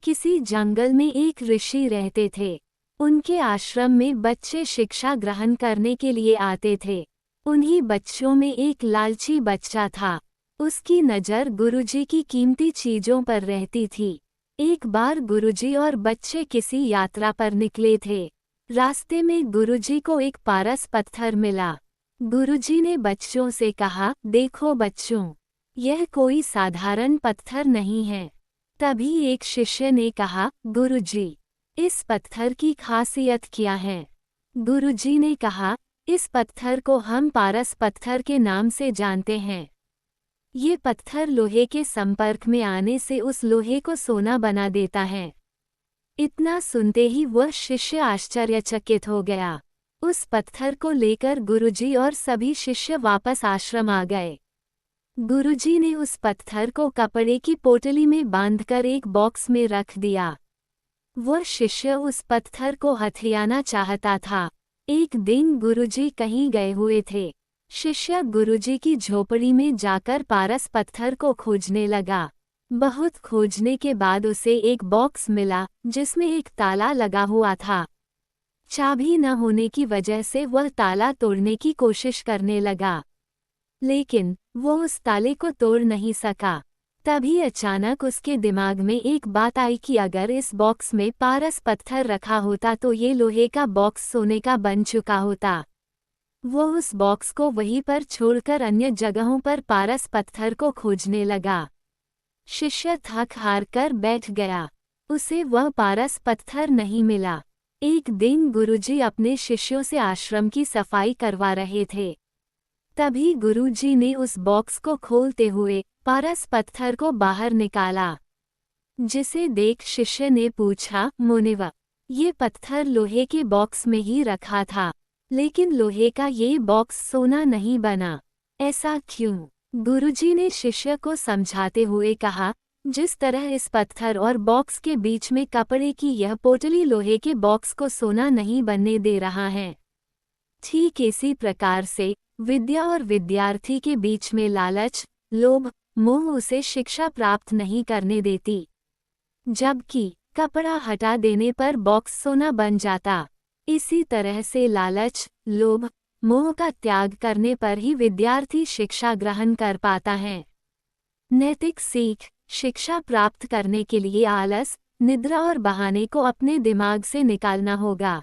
किसी जंगल में एक ऋषि रहते थे। उनके आश्रम में बच्चे शिक्षा ग्रहण करने के लिए आते थे। उन्हीं बच्चों में एक लालची बच्चा था। उसकी नज़र गुरुजी की कीमती चीजों पर रहती थी। एक बार गुरुजी और बच्चे किसी यात्रा पर निकले थे। रास्ते में गुरुजी को एक पारस पत्थर मिला। गुरुजी ने बच्चों से कहा, देखो बच्चों, यह कोई साधारण पत्थर नहीं है। तभी एक शिष्य ने कहा, गुरुजी, इस पत्थर की खासियत क्या है? गुरुजी ने कहा, इस पत्थर को हम पारस पत्थर के नाम से जानते हैं। ये पत्थर लोहे के संपर्क में आने से उस लोहे को सोना बना देता है। इतना सुनते ही वह शिष्य आश्चर्यचकित हो गया। उस पत्थर को लेकर गुरुजी और सभी शिष्य वापस आश्रम आ गए। गुरुजी ने उस पत्थर को कपड़े की पोटली में बांधकर एक बॉक्स में रख दिया। वह शिष्य उस पत्थर को हथियाना चाहता था। एक दिन गुरुजी कहीं गए हुए थे। शिष्य गुरुजी की झोपड़ी में जाकर पारस पत्थर को खोजने लगा। बहुत खोजने के बाद उसे एक बॉक्स मिला जिसमें एक ताला लगा हुआ था। चाबी न होने की वजह से वह ताला तोड़ने की कोशिश करने लगा, लेकिन वो उस ताले को तोड़ नहीं सका। तभी अचानक उसके दिमाग में एक बात आई कि अगर इस बॉक्स में पारस पत्थर रखा होता तो ये लोहे का बॉक्स सोने का बन चुका होता। वो उस बॉक्स को वहीं पर छोड़कर अन्य जगहों पर पारस पत्थर को खोजने लगा। शिष्य थक हार कर बैठ गया। उसे वह पारस पत्थर नहीं मिला। एक दिन गुरुजी अपने शिष्यों से आश्रम की सफाई करवा रहे थे। तभी गुरुजी ने उस बॉक्स को खोलते हुए पारस पत्थर को बाहर निकाला, जिसे देख शिष्य ने पूछा, मुनिवर, ये पत्थर लोहे के बॉक्स में ही रखा था, लेकिन लोहे का ये बॉक्स सोना नहीं बना, ऐसा क्यों? गुरुजी ने शिष्य को समझाते हुए कहा, जिस तरह इस पत्थर और बॉक्स के बीच में कपड़े की यह पोटली लोहे के बॉक्स को सोना नहीं बनने दे रहा है, ठीक इसी प्रकार से विद्या और विद्यार्थी के बीच में लालच, लोभ, मोह उसे शिक्षा प्राप्त नहीं करने देती। जबकि कपड़ा हटा देने पर बॉक्स सोना बन जाता। इसी तरह से लालच, लोभ, मोह का त्याग करने पर ही विद्यार्थी शिक्षा ग्रहण कर पाता है। नैतिक सीख: शिक्षा प्राप्त करने के लिए आलस, निद्रा और बहाने को अपने दिमाग से निकालना होगा।